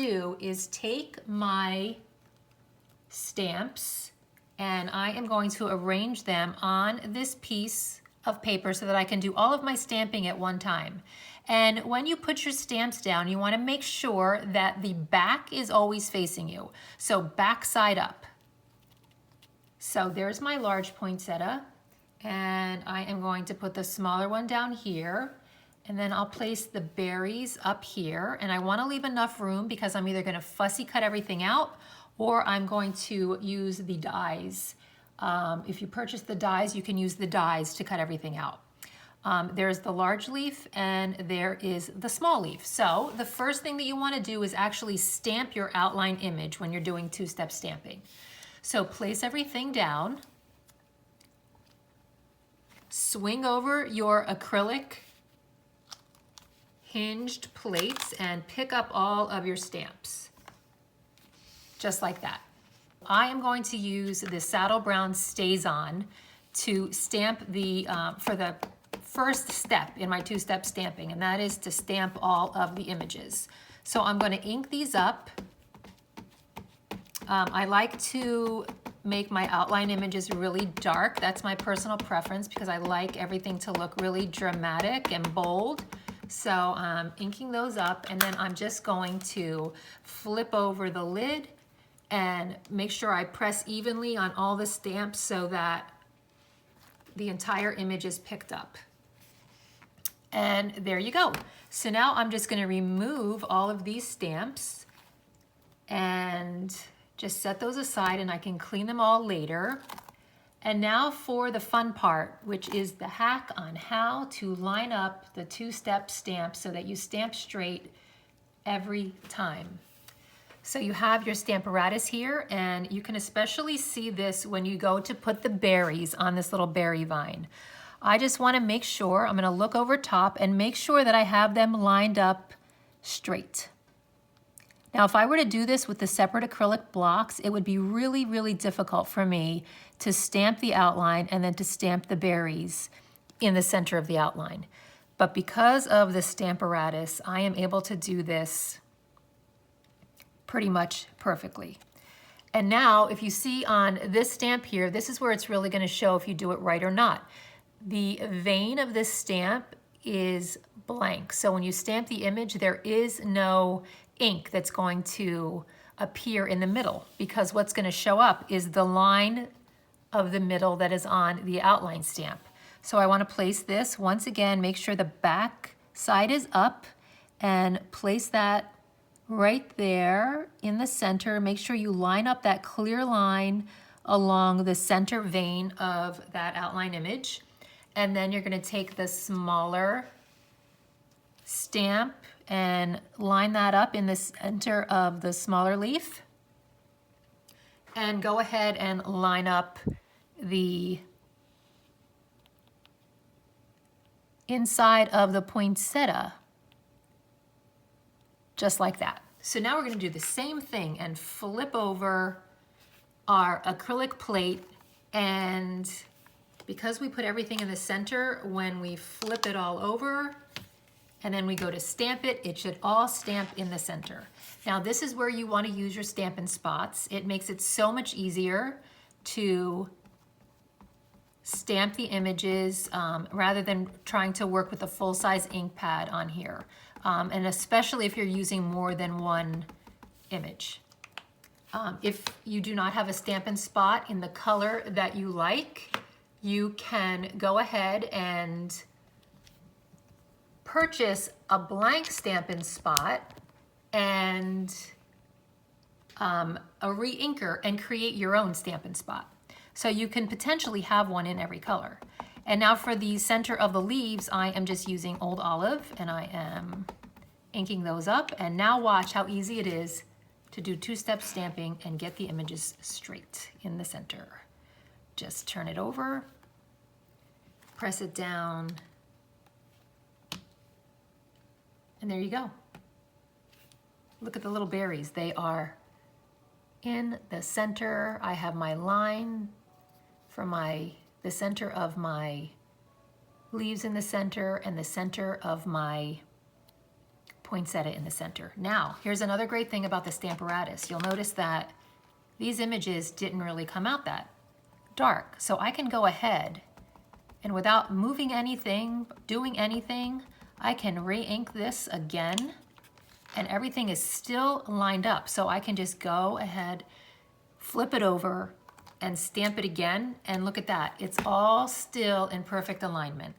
do is take my stamps and I am going to arrange them on this piece of paper so that I can do all of my stamping at one time. And when you put your stamps down, you want to make sure that the back is always facing you. So back side up. So there's my large poinsettia, and I am going to put the smaller one down here, and then I'll place the berries up here, and I want to leave enough room because I'm either going to fussy cut everything out or I'm going to use the dies. If you purchase the dies, you can use the dies to cut everything out. There's the large leaf and there is the small leaf. So the first thing that you want to do is actually stamp your outline image when you're doing two-step stamping. So place everything down, swing over your acrylic hinged plates and pick up all of your stamps, just like that. I am going to use the Saddle Brown Stays On to stamp the, for the first step in my two-step stamping, and that is to stamp all of the images. So I'm going to ink these up. I like to make my outline images really dark. That's my personal preference because I like everything to look really dramatic and bold. So I'm inking those up, and then I'm just going to flip over the lid and make sure I press evenly on all the stamps so that the entire image is picked up. And there you go. So now I'm just going to remove all of these stamps and just set those aside, and I can clean them all later. And now for the fun part, which is the hack on how to line up the two-step stamps so that you stamp straight every time. So you have your Stamparatus here, and you can especially see this when you go to put the berries on this little berry vine. I just want to make sure, I'm going to look over top and make sure that I have them lined up straight. Now, if I were to do this with the separate acrylic blocks, it would be really, really difficult for me to stamp the outline and then to stamp the berries in the center of the outline. But because of the Stamparatus, I am able to do this pretty much perfectly. And now, if you see on this stamp here, this is where it's really going to show if you do it right or not. The vein of this stamp is blank. So when you stamp the image, there is no ink that's going to appear in the middle, because what's going to show up is the line of the middle that is on the outline stamp. So I want to place this once again, make sure the back side is up, and place that right there in the center. Make sure you line up that clear line along the center vein of that outline image. And then you're going to take the smaller stamp and line that up in the center of the smaller leaf. And go ahead and line up the inside of the poinsettia, just like that. So now we're going to do the same thing and flip over our acrylic plate, and because we put everything in the center, when we flip it all over and then we go to stamp it, it should all stamp in the center. Now this is where you want to use your Stampin' Spots. It makes it so much easier to stamp the images rather than trying to work with a full-size ink pad on here. And especially if you're using more than one image. If you do not have a Stampin' Spot in the color that you like, you can go ahead and purchase a blank Stampin' Spot and a re-inker and create your own Stampin' Spot. So you can potentially have one in every color. And now for the center of the leaves, I am just using Old Olive, and I am inking those up. And now watch how easy it is to do two-step stamping and get the images straight in the center. Just turn it over, press it down, and there you go. Look at the little berries. They are in the center. I have my line for the center of my leaves in the center, and the center of my poinsettia in the center. Now, here's another great thing about the Stamparatus. You'll notice that these images didn't really come out that dark. So I can go ahead and without moving anything, doing anything, I can re-ink this again and everything is still lined up. So I can just go ahead, flip it over and stamp it again and look at that. It's all still in perfect alignment.